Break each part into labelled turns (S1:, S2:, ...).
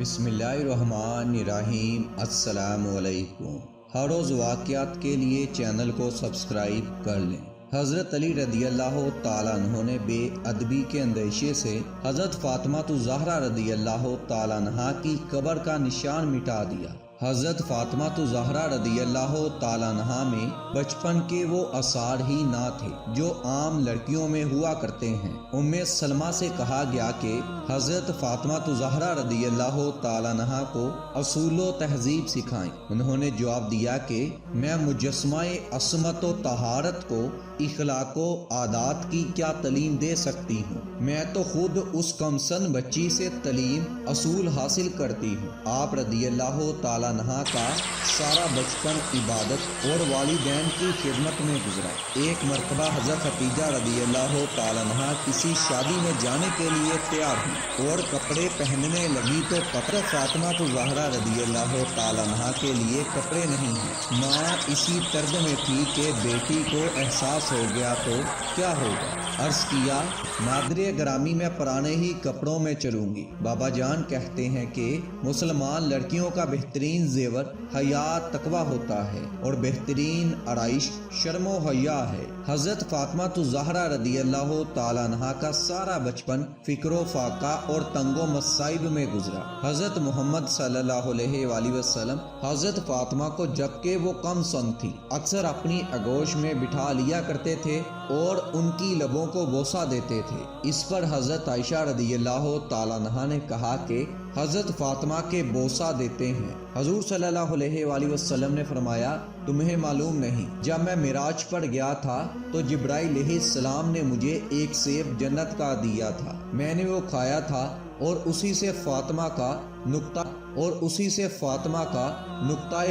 S1: بسم اللہ الرحمن الرحیم۔ السلام علیکم۔ ہر روز واقعات کے لیے چینل کو سبسکرائب کر لیں۔ حضرت علی رضی اللہ تعالیٰ عنہ نے بے ادبی کے اندیشے سے حضرت فاطمہ الزہرا رضی اللہ تعالیٰ عنہ کی قبر کا نشان مٹا دیا۔ حضرت فاطمہ الزہرا رضی اللہ تعالیٰ عنہ میں بچپن کے وہ آثار ہی نہ تھے جو عام لڑکیوں میں ہوا کرتے ہیں۔ ام سلمہ سے کہا گیا کہ حضرت فاطمہ الزہرا رضی اللہ تعالیٰ عنہ کو اصول و تہذیب سکھائیں۔ انہوں نے جواب دیا کہ میں مجسمہ عصمت و طہارت کو اخلاق و عادات کی کیا تعلیم دے سکتی ہوں؟ میں تو خود اس کمسن بچی سے تعلیم اصول حاصل کرتی ہوں۔ آپ رضی اللہ تعالیٰ عنہ کا سارا بچپن عبادت اور والدین کی خدمت میں گزرا۔ ایک مرتبہ حضرت خدیجہ رضی اللہ تعالیٰ عنہ کسی شادی میں جانے کے لیے تیار ہوئی اور کپڑے پہننے لگی تو حضرت فاطمہ الزہرا رضی اللہ تعالیٰ عنہ کے لیے کپڑے نہیں ہیں۔ ماں اسی طرز میں تھی کہ بیٹی کو احساس ہو گیا تو کیا ہوگا؟ عرض کیا نادر گرامی میں پرانے ہی کپڑوں میں چلوں گی۔ بابا جان کہتے ہیں کہ مسلمان لڑکیوں کا بہترین زیور حیا تقویٰ ہوتا ہے اور بہترین آرائش شرم و حیا ہے۔ حضرت فاطمہ الزہرا رضی اللہ تعالیٰ عنہ کا سارا بچپن فکر و فاقہ اور تنگ و مصائب میں گزرا۔ حضرت محمد صلی اللہ علیہ وآلہ وسلم حضرت فاطمہ کو جبکہ وہ کم سن تھی اکثر اپنی آغوش میں بٹھا لیا کرتے تھے اور ان کی لبوں کو بوسہ دیتے تھے۔ اس پر حضرت عائشہ رضی اللہ تعالیٰ عنہ نے کہا کہ حضرت فاطمہ کے بوسہ دیتے ہیں۔ حضور صلی اللہ علیہ وآلہ وسلم نے فرمایا تمہیں معلوم نہیں جب میں معراج پر گیا تھا تو جبرائیل علیہ السلام نے مجھے ایک سیب جنت کا دیا تھا، میں نے وہ کھایا تھا اور اسی سے فاطمہ کا نقطہ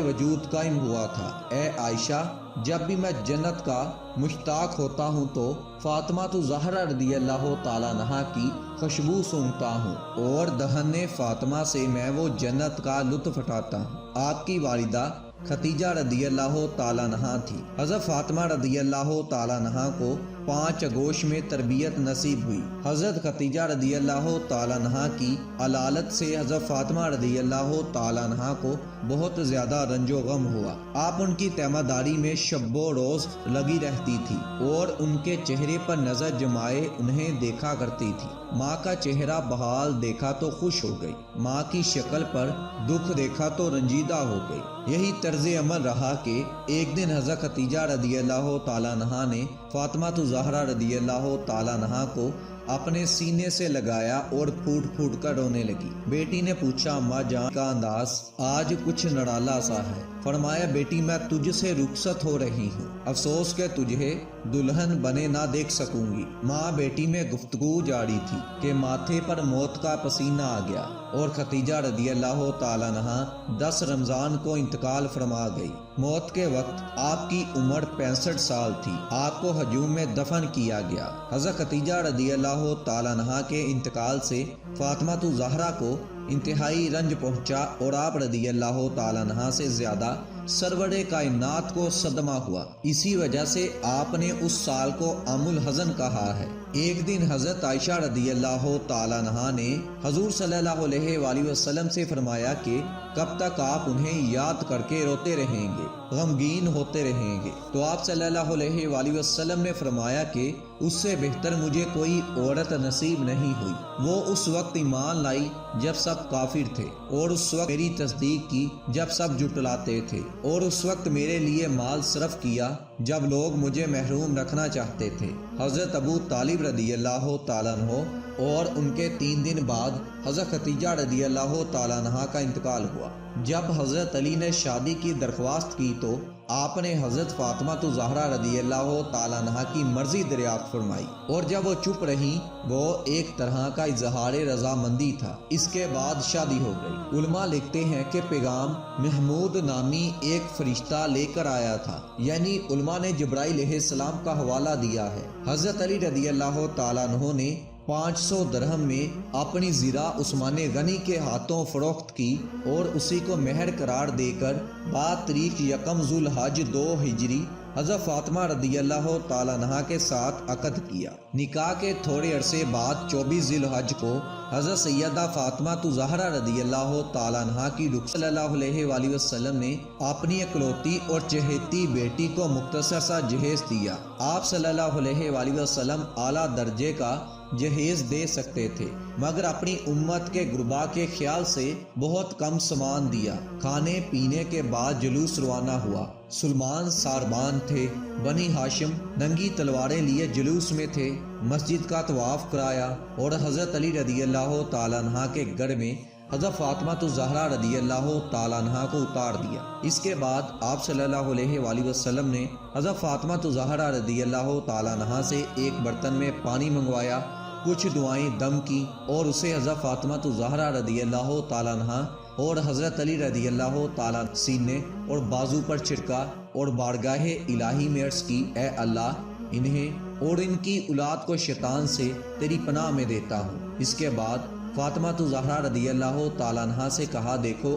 S1: وجود قائم ہوا تھا۔ اے عائشہ جب بھی میں جنت کا مشتاق ہوتا ہوں تو فاطمہ الزہرا رضی اللہ تعالیٰ عنہ کی خوشبو سونگھتا ہوں اور دہن فاطمہ سے میں وہ جنت کا لطف اٹھاتا ہوں۔ آپ کی والدہ خدیجہ رضی اللہ تعالیٰ عنہ تھی۔ حضرت فاطمہ رضی اللہ تعالیٰ عنہ کو 5 آغوش میں تربیت نصیب ہوئی۔ حضرت خدیجہ رضی اللہ تعالیٰ عنہ کی علالت سے حضرت فاطمہ رضی اللہ تعالیٰ عنہ کو بہت زیادہ رنج و غم ہوا۔ آپ ان کی تیمہ داری میں شب و روز لگی رہتی تھی اور ان کے چہرے پر نظر جمائے انہیں دیکھا کرتی تھی۔ ماں کا چہرہ بحال دیکھا تو خوش ہو گئی، ماں کی شکل پر دکھ دیکھا تو رنجیدہ ہو گئی۔ یہی طرز عمل رہا کہ ایک دن حضرت خدیجہ رضی اللہ تعالیٰ عنہ نے فاطمہ الزہرا رضی اللہ تعالیٰ عنہ کو اپنے سینے سے لگایا اور پھوٹ پھوٹ کر رونے لگی۔ بیٹی نے پوچھا اماں جان کا انداز آج کچھ نرالا سا ہے۔ فرمایا بیٹی میں تجھ سے رخصت ہو رہی ہوں، افسوس کہ تجھے دلہن بنے نہ دیکھ سکوں گی۔ ماں بیٹی میں گفتگو جاری تھی کہ ماتھے پر موت کا پسینہ آ گیا اور خدیجہ رضی اللہ تعالیٰ عنہ 10 رمضان کو انتقال فرما گئی۔ موت کے وقت آپ کی عمر 65 سال تھی۔ آپ کو ہجوم میں دفن کیا گیا۔ حضرت خدیجہ رضی اللہ تعالیٰ عنہ کے انتقال سے فاطمہ الزہرا کو انتہائی رنج پہنچا اور آپ رضی اللہ تعالیٰ عنہ سے زیادہ سرور کائنات کو صدمہ ہوا۔ اسی وجہ سے آپ نے اس سال کو عام الحزن کہا ہے۔ ایک دن حضرت عائشہ رضی اللہ تعالیٰ عنہ نے حضور صلی اللہ علیہ وآلہ وسلم سے فرمایا کہ کب تک آپ انہیں یاد کر کے روتے رہیں گے، غمگین ہوتے رہیں گے؟ تو آپ صلی اللہ علیہ وآلہ وسلم نے فرمایا کہ اس سے بہتر مجھے کوئی عورت نصیب نہیں ہوئی۔ وہ اس وقت ایمان لائی جب سب کافر تھے اور اس وقت میری تصدیق کی جب سب جھٹلاتے تھے اور اس وقت میرے لیے مال صرف کیا جب لوگ مجھے محروم رکھنا چاہتے تھے۔ حضرت ابو طالب رضی اللہ تعالیٰ عنہ اور ان کے 3 دن بعد حضرت خدیجہ رضی اللہ تعالیٰ عنہ کا انتقال ہوا۔ جب حضرت علی نے شادی کی درخواست کی تو آپ نے حضرت فاطمہ الزہرا رضی اللہ تعالیٰ عنہ کی مرضی دریافت فرمائی اور جب وہ چپ رہی وہ ایک طرح کا اظہار رضامندی تھا۔ اس کے بعد شادی ہو گئی۔ علماء لکھتے ہیں کہ پیغام محمود نامی ایک فرشتہ لے کر آیا تھا، یعنی علماء نے جبرائیل علیہ السلام کا حوالہ دیا ہے۔ حضرت علی رضی اللہ تعالیٰ عنہ نے 500 درہم میں اپنی زرہ عثمان غنی کے ہاتھوں فروخت کی اور اسی کو مہر قرار دے کر بعد تاریخ 1 ذو الحج 2 ہجری حضرت فاطمہ رضی اللہ تعالیٰ عنہا کے ساتھ عقد کیا۔ نکاح کے تھوڑے عرصے بعد 24 ذی الحج کو حضرت سیدہ فاطمہ زہرا رضی اللہ تعالیٰ عنہا کی رخ صلی اللہ علیہ وآلہ وسلم نے اپنی اکلوتی اور چہیتی بیٹی کو مختصر سا جہیز دیا۔ آپ صلی اللہ علیہ وآلہ وسلم اعلیٰ درجے کا جہیز دے سکتے تھے مگر اپنی امت کے غربا کے خیال سے بہت کم سامان دیا۔ کھانے پینے کے بعد جلوس روانہ ہوا۔ سلمان ساربان تھے، بنی ہاشم ننگی تلواریں لیے جلوس میں تھے۔ مسجد کا طواف کرایا اور حضرت علی رضی اللہ تعالیٰ عنہ کے گھر میں حضرت فاطمہ زہرا رضی اللہ تعالیٰ عنہ کو اتار دیا۔ اس کے بعد آپ صلی اللہ علیہ وآلہ وسلم نے حضرت فاطمہ زہرا رضی اللہ تعالیٰ عنہ سے ایک برتن میں پانی منگوایا، کچھ دعائیں دم کی اور اسے حضرت فاطمہ زہرا رضی اللہ تعالیٰ عنہ اور حضرت علی رضی اللہ تعالیٰ سینے اور بازو پر چھڑکا اور بارگاہ الہی میں عرض کی، اے اللہ انہیں اور ان کی اولاد کو شیطان سے تیری پناہ میں دیتا ہوں۔ اس کے بعد فاطمہ زہرا رضی اللہ تعالیٰ عنہ سے کہا دیکھو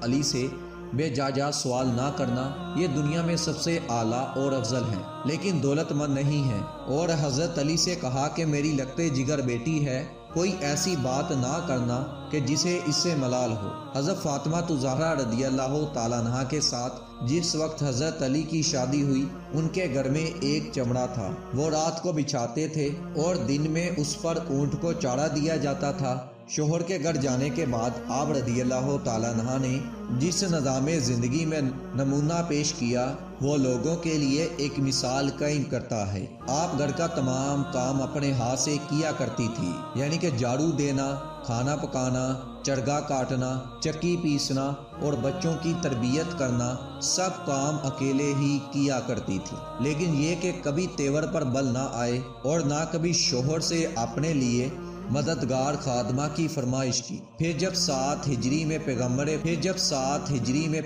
S1: علی سے بے جا سوال نہ کرنا، یہ دنیا میں سب سے اعلیٰ اور افضل ہیں لیکن دولت مند نہیں ہیں۔ اور حضرت علی سے کہا کہ میری لگتے جگر بیٹی ہے، کوئی ایسی بات نہ کرنا کہ جسے اس سے ملال ہو۔ حضرت فاطمہ زہرا رضی اللہ تعالیٰ عنہ کے ساتھ جس وقت حضرت علی کی شادی ہوئی ان کے گھر میں ایک چمڑا تھا، وہ رات کو بچھاتے تھے اور دن میں اس پر اونٹ کو چارہ دیا جاتا تھا۔ شوہر کے گھر جانے کے بعد آپ رضی اللہ تعالیٰ عنہ نے جس نظام زندگی میں نمونہ پیش کیا وہ لوگوں کے لیے ایک مثال قائم کرتا ہے۔ آپ گھر کا تمام کام اپنے ہاتھ سے کیا کرتی تھی، یعنی کہ جھاڑو دینا، کھانا پکانا، چرگا کاٹنا، چکی پیسنا اور بچوں کی تربیت کرنا، سب کام اکیلے ہی کیا کرتی تھی۔ لیکن یہ کہ کبھی تیور پر بل نہ آئے اور نہ کبھی شوہر سے اپنے لیے مددگار خادمہ کی فرمائش کی۔ پھر جب 7 ہجری میں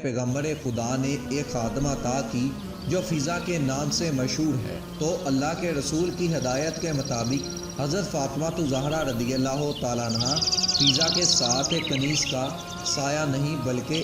S1: پیغمبر خدا نے ایک خادمہ عطا کی جو فضا کے نام سے مشہور ہے، تو اللہ کے رسول کی ہدایت کے مطابق حضرت فاطمہ زہرا رضی اللہ تعالیٰ عنہ فضا کے ساتھ ایک کنیز کا سایہ نہیں بلکہ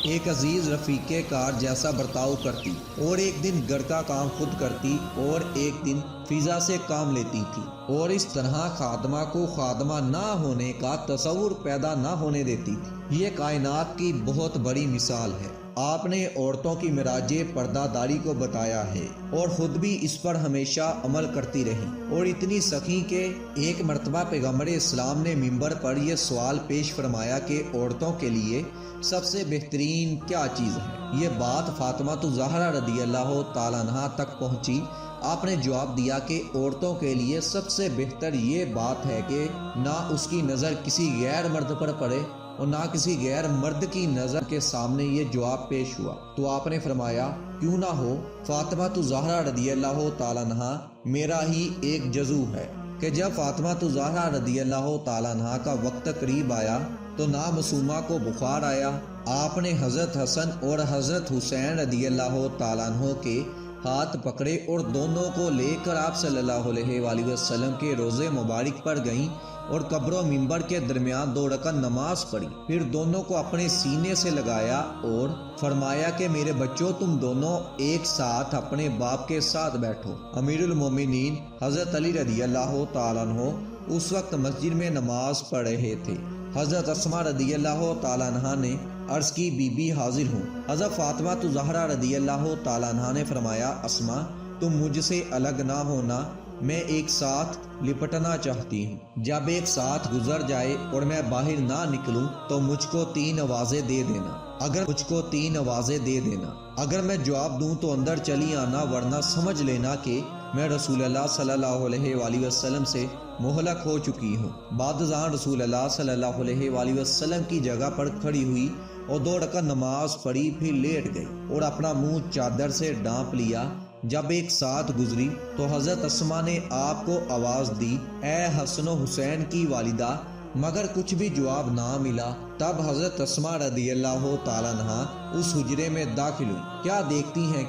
S1: ایک عزیز رفیق کار جیسا برتاؤ کرتی، اور ایک دن گھر کا کام خود کرتی اور ایک دن فضا سے کام لیتی تھی، اور اس طرح خادمہ کو خادمہ نہ ہونے کا تصور پیدا نہ ہونے دیتی تھی۔ یہ کائنات کی بہت بڑی مثال ہے۔ آپ نے عورتوں کی معراج پردہ داری کو بتایا ہے اور خود بھی اس پر ہمیشہ عمل کرتی رہی، اور اتنی سخی کہ ایک مرتبہ پیغمبر اسلام نے منبر پر یہ سوال پیش فرمایا کہ عورتوں کے لیے سب سے بہترین کیا چیز ہے؟ یہ بات فاطمہ زہرا رضی اللہ تعالیٰ عنہ تک پہنچی۔ آپ نے جواب دیا کہ عورتوں کے لیے سب سے بہتر یہ بات ہے کہ نہ اس کی نظر کسی غیر مرد پر پڑے اور نہ کسی غیر مرد کی نظر کے سامنے یہ جواب پیش ہوا۔ تو آپ نے فرمایا کیوں نہ ہو فاطمہ زہرا رضی اللہ تعالیٰ عنہ میرا ہی ایک جزو ہے کہ جب فاطمہ زہرا رضی اللہ تعالیٰ عنہ کا وقت قریب آیا تو نامعصومہ کو بخار آیا۔ آپ نے حضرت حسن اور حضرت حسین رضی اللہ تعالیٰ عنہ کے ہاتھ پکڑے اور دونوں کو لے کر آپ صلی اللہ علیہ وآلہ وسلم کے روضے مبارک پر گئیں اور قبر و منبر کے درمیان 2 رکعت نماز پڑھی۔ پھر دونوں کو اپنے سینے سے لگایا اور فرمایا کہ میرے بچوں تم دونوں ایک ساتھ اپنے باپ کے ساتھ بیٹھو۔ امیر المومنین حضرت علی رضی اللہ تعالیٰ عنہ اس وقت مسجد میں نماز پڑھ رہے تھے۔ حضرت اسماء رضی اللہ تعالیٰ عنہ نے عرض کی بی بی حاضر ہوں۔ حضرت فاطمہ زہرا رضی اللہ تعالیٰ عنہ نے فرمایا اسماء تم مجھ سے الگ نہ ہونا، میں ایک ساتھ لپٹنا چاہتی ہوں۔ جب ایک ساتھ گزر جائے اور میں باہر نہ نکلوں تو مجھ کو 3 آوازیں دے دینا، اگر میں جواب دوں تو اندر چلی آنا، ورنہ سمجھ لینا کہ میں رسول اللہ صلی اللہ علیہ وآلہ وسلم سے مہلک ہو چکی ہوں۔ بعد ازاں رسول اللہ صلی اللہ علیہ وآلہ وسلم کی جگہ پر کھڑی ہوئی اور 2 رکعت نماز پڑھی، پھر لیٹ گئی اور اپنا منہ چادر سے ڈانپ لیا۔ جب ایک ساتھ گزری تو حضرت اسماء نے آپ کو آواز دی، اے حسن و حسین کی والدہ مگر کچھ بھی جواب نہ ملا۔ تب حضرت اسماء رضی اللہ تعالیٰ عنہ اس حجرے میں داخل ہوئی۔ کیا دیکھتی ہیں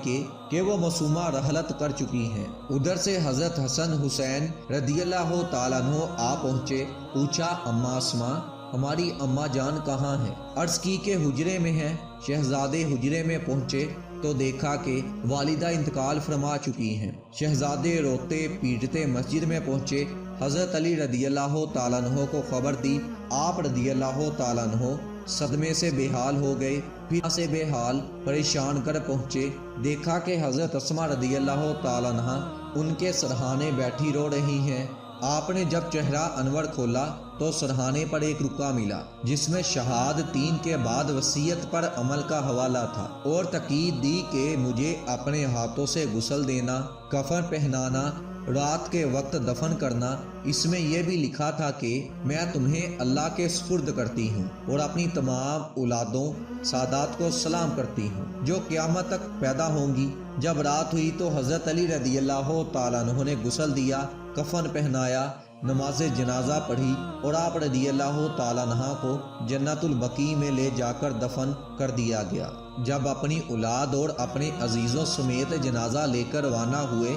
S1: کہ وہ معصومہ رحلت کر چکی ہیں۔ ادھر سے حضرت حسن حسین رضی اللہ تعالیٰ عنہ آ پہنچے۔ پوچھا اماں اسماء، ہماری اماں جان کہاں ہیں؟ عرض کی کہ حجرے میں ہیں۔ شہزادے حجرے میں پہنچے تو دیکھا کہ والدہ انتقال فرما چکی ہیں۔ شہزادے روتے پیٹتے مسجد میں پہنچے۔ حضرت علی رضی اللہ تعالیٰ عنہ کو خبر دی۔ آپ رضی اللہ تعالیٰ عنہ صدمے سے بے حال ہو گئے، پھر سے بے حال پریشان کر پہنچے۔ دیکھا کہ حضرت اسماء رضی اللہ تعالیٰ عنہ ان کے سرہانے بیٹھی رو رہی ہیں۔ آپ نے جب چہرہ انور کھولا تو سرہانے پر ایک رکا ملا جس میں شہادتین کے بعد وصیت پر عمل کا حوالہ تھا، اور تاکید دی کہ مجھے اپنے ہاتھوں سے غسل دینا، کفن پہنانا، رات کے وقت دفن کرنا۔ اس میں یہ بھی لکھا تھا کہ میں تمہیں اللہ کے سپرد کرتی ہوں اور اپنی تمام اولادوں سادات کو سلام کرتی ہوں جو قیامت تک پیدا ہوں گی۔ جب رات ہوئی تو حضرت علی رضی اللہ تعالیٰ عنہ نے غسل دیا، کفن پہنایا، نماز جنازہ پڑھی، اور آپ رضی اللہ تعالیٰ عنہ کو جنت البقیع میں لے جا کر دفن کر دیا گیا۔ جب اپنی اولاد اور اپنے عزیزوں سمیت جنازہ لے کر روانہ ہوئے،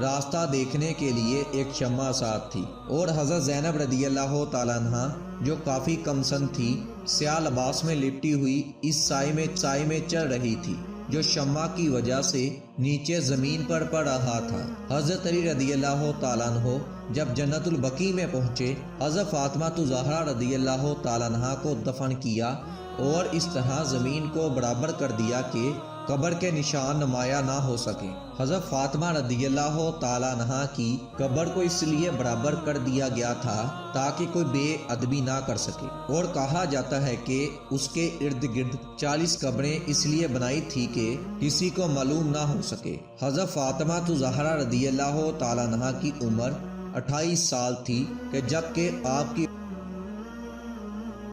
S1: راستہ دیکھنے کے لیے ایک شمع ساتھ تھی، اور حضرت زینب رضی اللہ تعالیٰ عنہ جو کافی کم سن تھی، سیاہ لباس میں لپٹی ہوئی اس سائے میں چل رہی تھی جو شمع کی وجہ سے نیچے زمین پر پڑ رہا تھا۔ حضرت علی رضی اللہ تعالیٰ عنہ جب جنت البقیع میں پہنچے، حضرت فاطمہ زہرا رضی اللہ تعالیٰ عنہ کو دفن کیا اور اس طرح زمین کو برابر کر دیا کہ قبر کے نشان نمایاں نہ ہو سکے۔ حضرت فاطمہ رضی اللہ تعالیٰ عنہ کی قبر کو اس لیے برابر کر دیا گیا تھا تاکہ کوئی بے ادبی نہ کر سکے، اور کہا جاتا ہے کہ اس کے ارد گرد 40 قبریں اس لیے بنائی تھی کہ کسی کو معلوم نہ ہو سکے۔ حضرت فاطمہ زہرا رضی اللہ تعالیٰ عنہ کی عمر 28 سال تھی کہ جب کہ آپ کی